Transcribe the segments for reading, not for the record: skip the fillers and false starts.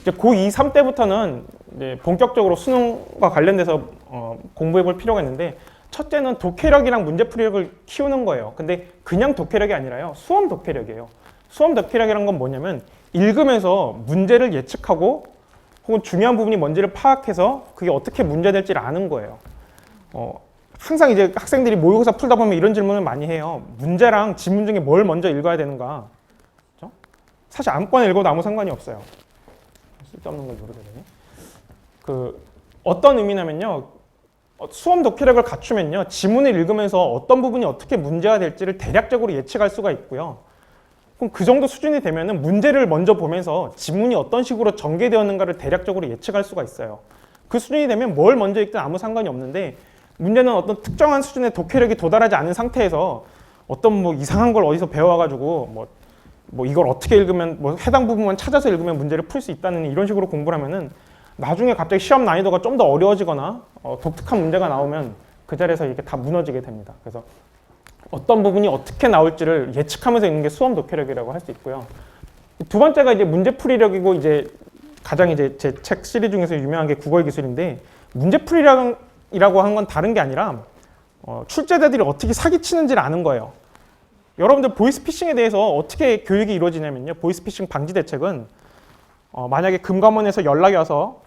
이제 고2, 3 때부터는 이제 본격적으로 수능과 관련돼서 공부해 볼 필요가 있는데, 첫째는 독해력이랑 문제풀이력을 키우는 거예요. 근데 그냥 독해력이 아니라요, 수험 독해력이에요. 수험 독해력이란 건 뭐냐면 읽으면서 문제를 예측하고 혹은 중요한 부분이 뭔지를 파악해서 그게 어떻게 문제될지를 아는 거예요. 항상 이제 학생들이 모의고사 풀다 보면 이런 질문을 많이 해요. 문제랑 지문 중에 뭘 먼저 읽어야 되는가? 그렇죠? 사실 아무거나 읽어도 아무 상관이 없어요. 쓸데없는 걸 누르게 되네. 어떤 의미냐면요, 수험 독해력을 갖추면요, 지문을 읽으면서 어떤 부분이 어떻게 문제가 될지를 대략적으로 예측할 수가 있고요. 그럼 그 정도 수준이 되면은 문제를 먼저 보면서 지문이 어떤 식으로 전개되었는가를 대략적으로 예측할 수가 있어요. 그 수준이 되면 뭘 먼저 읽든 아무 상관이 없는데, 문제는 어떤 특정한 수준의 독해력이 도달하지 않은 상태에서 어떤 뭐 이상한 걸 어디서 배워가지고 뭐 이걸 어떻게 읽으면 뭐 해당 부분만 찾아서 읽으면 문제를 풀 수 있다는 이런 식으로 공부를 하면은 나중에 갑자기 시험 난이도가 좀 더 어려워지거나 독특한 문제가 나오면 그 자리에서 이게 다 무너지게 됩니다. 그래서 어떤 부분이 어떻게 나올지를 예측하면서 읽는 게 수험 독해력이라고 할 수 있고요. 두 번째가 이제 문제풀이력이고, 이제 가장 이제 제 책 시리즈 중에서 유명한 게 국어의 기술인데, 문제풀이력이라고 하는 건 다른 게 아니라 출제자들이 어떻게 사기치는지를 아는 거예요. 여러분들 보이스피싱에 대해서 어떻게 교육이 이루어지냐면요, 보이스피싱 방지 대책은 만약에 금감원에서 연락이 와서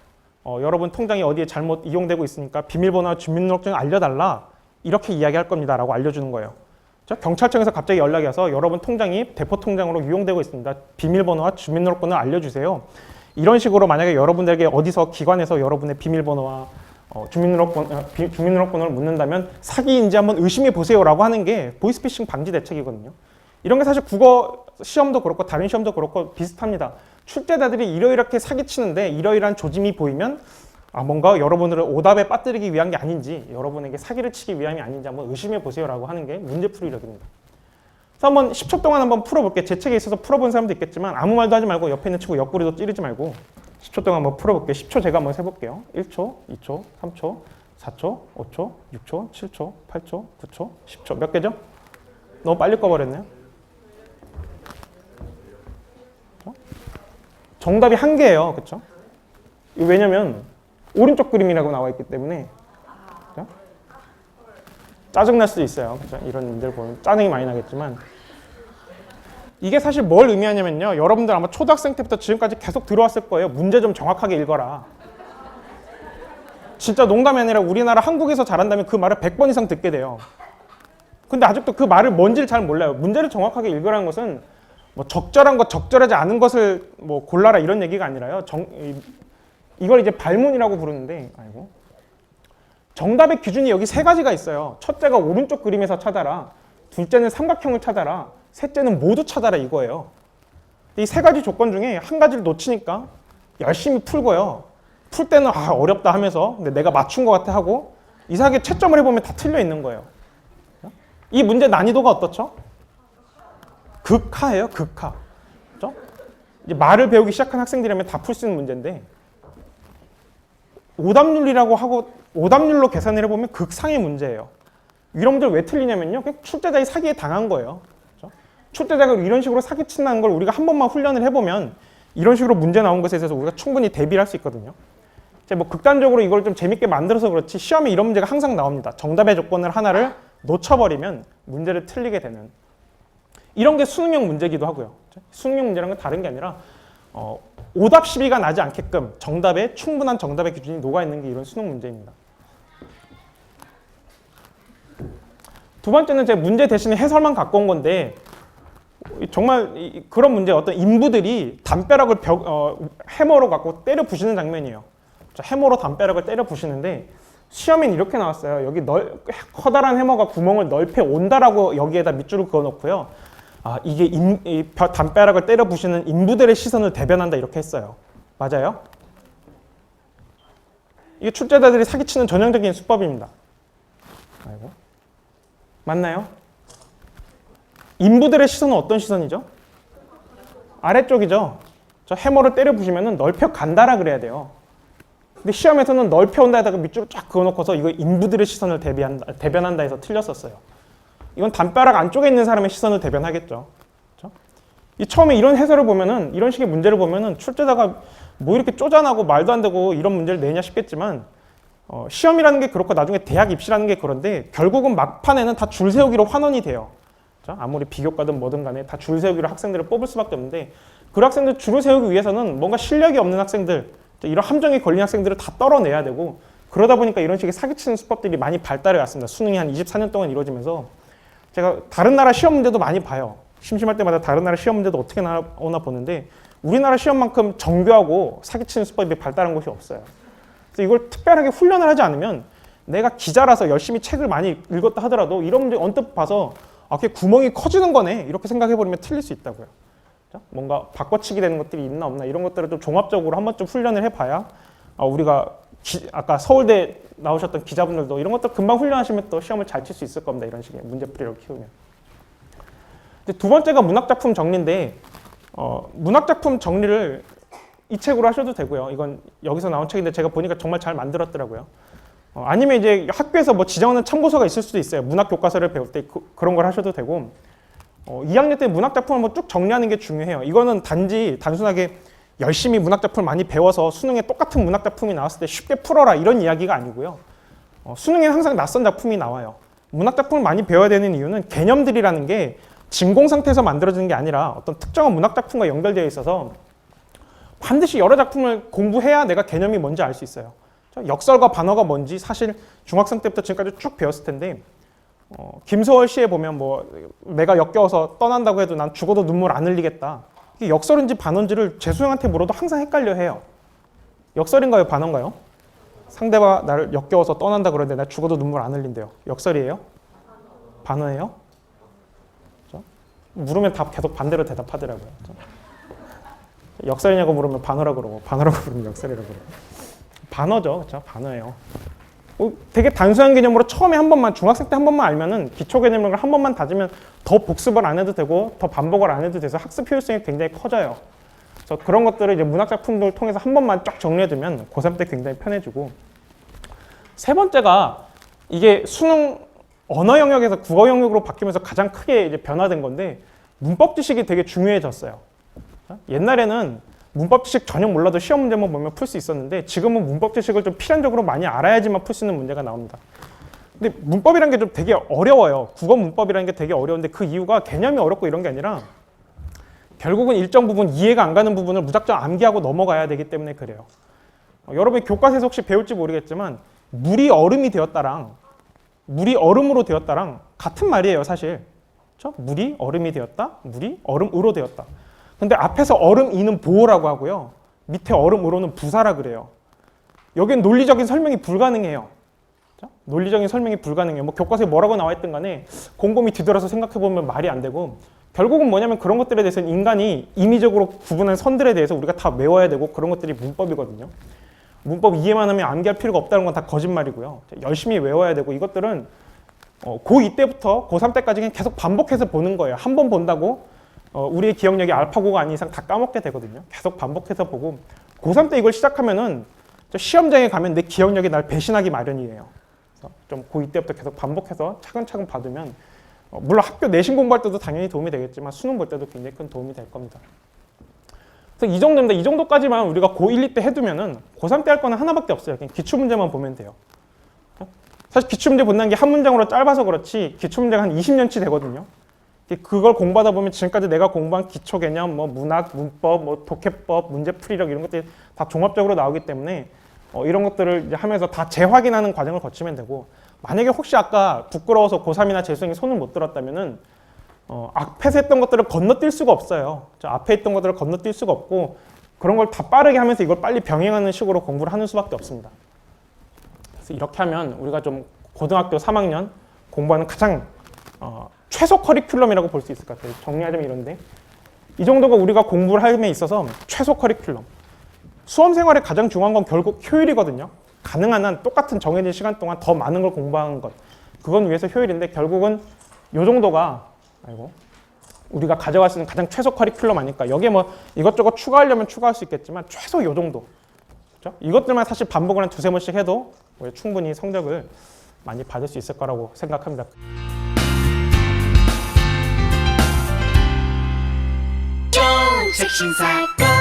여러분 통장이 어디에 잘못 이용되고 있으니까 비밀번호와 주민등록증 알려달라, 이렇게 이야기할 겁니다 라고 알려주는 거예요. 경찰청에서 갑자기 연락이 와서 여러분 통장이 대포 통장으로 이용되고 있습니다, 비밀번호와 주민등록번호를 알려주세요, 이런 식으로 만약에 여러분들에게 어디서 기관에서 여러분의 비밀번호와 주민등록번호를 묻는다면 사기인지 한번 의심해 보세요 라고 하는 게 보이스피싱 방지 대책이거든요. 이런 게 사실 국어 시험도 그렇고 다른 시험도 그렇고 비슷합니다. 출제자들이 이러이렇게 사기치는데 이러이러한 조짐이 보이면 뭔가 여러분들을 오답에 빠뜨리기 위한 게 아닌지, 여러분에게 사기를 치기 위함이 아닌지 한번 의심해 보세요 라고 하는 게 문제풀이력입니다. 그래서 한번 10초 동안 한번 풀어볼게요. 제 책에 있어서 풀어본 사람도 있겠지만 아무 말도 하지 말고 옆에 있는 친구 옆구리도 찌르지 말고 10초 동안 한번 풀어볼게요. 10초 제가 한번 세볼게요. 1초, 2초, 3초, 4초, 5초, 6초, 7초, 8초, 9초, 10초. 몇 개죠? 너무 빨리 꺼버렸네요. 정답이 한 개예요. 그렇죠? 왜냐면 오른쪽 그림이라고 나와 있기 때문에. 그렇죠? 짜증날 수도 있어요. 그렇죠? 이런 문제를 보면 짜증이 많이 나겠지만, 이게 사실 뭘 의미하냐면요, 여러분들 아마 초등학생 때부터 지금까지 계속 들어왔을 거예요. 문제 좀 정확하게 읽어라. 진짜 농담이 아니라 우리나라 한국에서 잘한다면 그 말을 100번 이상 듣게 돼요. 근데 아직도 그 말을 뭔지를 잘 몰라요. 문제를 정확하게 읽으라는 것은 뭐 적절한 것, 적절하지 않은 것을 뭐 골라라 이런 얘기가 아니라요. 이걸 이제 발문이라고 부르는데, 정답의 기준이 여기 세 가지가 있어요. 첫째가 오른쪽 그림에서 찾아라, 둘째는 삼각형을 찾아라, 셋째는 모두 찾아라 이거예요. 이 세 가지 조건 중에 한 가지를 놓치니까 열심히 풀고요. 풀 때는 어렵다 하면서 근데 내가 맞춘 것 같아 하고 이상하게 채점을 해보면 다 틀려 있는 거예요. 이 문제 난이도가 어떻죠? 극하예요, 극하. 그렇죠? 이제 말을 배우기 시작한 학생들이라면 다 풀 수 있는 문제인데, 오답률이라고 하고 오답률로 계산을 해보면 극상의 문제예요. 여러분들 왜 틀리냐면요, 출제자의 사기에 당한 거예요. 그렇죠? 출제자가 이런 식으로 사기친다는 걸 우리가 한 번만 훈련을 해보면 이런 식으로 문제 나온 것에 대해서 우리가 충분히 대비를 할 수 있거든요. 뭐 극단적으로 이걸 좀 재밌게 만들어서 그렇지 시험에 이런 문제가 항상 나옵니다. 정답의 조건을 하나를 놓쳐버리면 문제를 틀리게 되는, 이런 게 수능형 문제기도 하고요. 수능형 문제라는 건 다른 게 아니라 오답 시비가 나지 않게끔 정답에 충분한 정답의 기준이 녹아있는 게 이런 수능 문제입니다. 두 번째는 제 문제 대신에 해설만 갖고 온 건데, 정말 그런 문제, 어떤 인부들이 담벼락을 해머로 갖고 때려 부시는 장면이에요. 해머로 담벼락을 때려 부시는데 시험엔 이렇게 나왔어요. 여기 커다란 해머가 구멍을 넓혀 온다라고 여기에다 밑줄을 그어놓고요. 이게 담벼락을 때려 부시는 인부들의 시선을 대변한다 이렇게 했어요. 맞아요? 이게 출제자들이 사기치는 전형적인 수법입니다. 맞나요? 인부들의 시선은 어떤 시선이죠? 아래쪽이죠. 저 해머를 때려 부시면 넓혀 간다라 그래야 돼요. 근데 시험에서는 넓혀 온다에다가 밑줄을 쫙 그어놓고서 이거 인부들의 시선을 대변한다 해서 틀렸었어요. 이건 담벼락 안쪽에 있는 사람의 시선을 대변하겠죠. 그렇죠? 처음에 이런 해설을 보면은, 이런 식의 문제를 보면은 출제자가 뭐 이렇게 쪼잔하고 말도 안 되고 이런 문제를 내냐 싶겠지만 시험이라는 게 그렇고 나중에 대학 입시라는 게 그런데 결국은 막판에는 다 줄 세우기로 환원이 돼요. 그렇죠? 아무리 비교과든 뭐든 간에 다 줄 세우기로 학생들을 뽑을 수밖에 없는데 그 학생들 줄을 세우기 위해서는 뭔가 실력이 없는 학생들, 이런 함정에 걸린 학생들을 다 떨어내야 되고 그러다 보니까 이런 식의 사기치는 수법들이 많이 발달해 왔습니다. 수능이 한 24년 동안 이루어지면서 제가 다른 나라 시험 문제도 많이 봐요. 심심할 때마다 다른 나라 시험 문제도 어떻게 나오나 보는데 우리나라 시험만큼 정교하고 사기치는 수법이 발달한 곳이 없어요. 그래서 이걸 특별하게 훈련을 하지 않으면 내가 기자라서 열심히 책을 많이 읽었다 하더라도 이런 문제 언뜻 봐서 그게 구멍이 커지는 거네 이렇게 생각해버리면 틀릴 수 있다고요. 뭔가 바꿔치기 되는 것들이 있나 없나 이런 것들을 좀 종합적으로 한 번쯤 훈련을 해봐야 우리가 아까 서울대 나오셨던 기자분들도 이런 것들 금방 훈련하시면 또 시험을 잘 칠 수 있을 겁니다. 이런 식의 문제풀이를 키우면. 두 번째가 문학작품 정리인데 문학작품 정리를 이 책으로 하셔도 되고요. 이건 여기서 나온 책인데 제가 보니까 정말 잘 만들었더라고요. 아니면 이제 학교에서 뭐 지정하는 참고서가 있을 수도 있어요. 문학 교과서를 배울 때 그런 걸 하셔도 되고 2학년 때 문학작품을 한번 쭉 정리하는 게 중요해요. 이거는 단순하게 열심히 문학작품을 많이 배워서 수능에 똑같은 문학작품이 나왔을 때 쉽게 풀어라 이런 이야기가 아니고요. 수능에는 항상 낯선 작품이 나와요. 문학작품을 많이 배워야 되는 이유는 개념들이라는 게 진공 상태에서 만들어지는 게 아니라 어떤 특정한 문학작품과 연결되어 있어서 반드시 여러 작품을 공부해야 내가 개념이 뭔지 알 수 있어요. 역설과 반어가 뭔지 사실 중학생 때부터 지금까지 쭉 배웠을 텐데 김소월 시에 보면 뭐 내가 역겨워서 떠난다고 해도 난 죽어도 눈물 안 흘리겠다. 이게 역설인지 반어인지를 재수형한테 물어도 항상 헷갈려 해요. 역설인가요? 반어인가요? 상대가 나를 역겨워서 떠난다 그러는데 나 죽어도 눈물 안 흘린대요. 역설이에요? 반어예요? 그렇죠? 물으면 다 계속 반대로 대답하더라고요. 그렇죠? 역설이냐고 물으면 반어라고 그러고 반어라고 물으면 역설이라고 그러고 반어죠. 그렇죠? 반어예요. 되게 단순한 개념으로 처음에 한 번만 중학생 때 한 번만 알면은 기초 개념을 한 번만 다지면 더 복습을 안 해도 되고 더 반복을 안 해도 돼서 학습 효율성이 굉장히 커져요. 그래서 그런 것들을 이제 문학 작품들을 통해서 한 번만 쫙 정리해두면 고3 때 굉장히 편해지고 세 번째가 이게 수능 언어 영역에서 국어 영역으로 바뀌면서 가장 크게 이제 변화된 건데 문법 지식이 되게 중요해졌어요. 옛날에는 문법 지식 전혀 몰라도 시험 문제만 보면 풀 수 있었는데 지금은 문법 지식을 좀 필연적으로 많이 알아야지만 풀 수 있는 문제가 나옵니다. 근데 문법이라는 게 좀 되게 어려워요. 국어 문법이라는 게 되게 어려운데 그 이유가 개념이 어렵고 이런 게 아니라 결국은 일정 부분 이해가 안 가는 부분을 무작정 암기하고 넘어가야 되기 때문에 그래요. 여러분이 교과서에서 혹시 배울지 모르겠지만 물이 얼음이 되었다랑 물이 얼음으로 되었다랑 같은 말이에요, 사실. 그렇죠? 물이 얼음이 되었다, 물이 얼음으로 되었다. 근데 앞에서 얼음 이는 보호라고 하고요. 밑에 얼음으로는 부사라 그래요. 여기는 논리적인 설명이 불가능해요. 그렇죠? 논리적인 설명이 불가능해요. 뭐 교과서에 뭐라고 나와 있든 간에 곰곰이 뒤돌아서 생각해보면 말이 안 되고 결국은 뭐냐면 그런 것들에 대해서는 인간이 임의적으로 구분한 선들에 대해서 우리가 다 외워야 되고 그런 것들이 문법이거든요. 문법 이해만 하면 암기할 필요가 없다는 건 다 거짓말이고요. 열심히 외워야 되고 이것들은 고2 때부터 고3 때까지 그냥 계속 반복해서 보는 거예요. 한 번 본다고 우리의 기억력이 알파고가 아닌 이상 다 까먹게 되거든요. 계속 반복해서 보고 고3 때 이걸 시작하면은 시험장에 가면 내 기억력이 날 배신하기 마련이에요. 그래서 좀 고2 때부터 계속 반복해서 차근차근 받으면 물론 학교 내신 공부할 때도 당연히 도움이 되겠지만 수능 볼 때도 굉장히 큰 도움이 될 겁니다. 그래서 이 정도입니다. 이 정도까지만 우리가 고1, 2때 해두면은 고3 때 할 거는 하나밖에 없어요. 그냥 기출문제만 보면 돼요. 사실 기출문제 본다는 게 한 문장으로 짧아서 그렇지 기출문제가 한 20년치 되거든요. 그걸 공부하다 보면 지금까지 내가 공부한 기초 개념, 뭐 문학, 문법, 뭐 독해법, 문제풀이력 이런 것들이 다 종합적으로 나오기 때문에 이런 것들을 이제 하면서 다 재확인하는 과정을 거치면 되고 만약에 혹시 아까 부끄러워서 고3이나 재수생이 손을 못 들었다면은 앞에서 했던 것들을 건너뛸 수가 없어요. 앞에 있던 것들을 건너뛸 수가 없고 그런 걸 다 빠르게 하면서 이걸 빨리 병행하는 식으로 공부를 하는 수밖에 없습니다. 그래서 이렇게 하면 우리가 좀 고등학교 3학년 공부하는 가장 최소 커리큘럼이라고 볼 수 있을 것 같아요. 정리하자면 이런데 이 정도가 우리가 공부를 함에 있어서 최소 커리큘럼. 수험 생활에 가장 중요한 건 결국 효율이거든요. 가능한 한 똑같은 정해진 시간 동안 더 많은 걸 공부하는 것. 그건 위해서 효율인데 결국은 이 정도가 우리가 가져갈 수 있는 가장 최소 커리큘럼 아닐까. 여기에 뭐 이것저것 추가하려면 추가할 수 있겠지만 최소 이 정도. 그렇죠? 이것들만 사실 반복을 한 두세 번씩 해도 충분히 성적을 많이 받을 수 있을 거라고 생각합니다. 좋은 책 신사건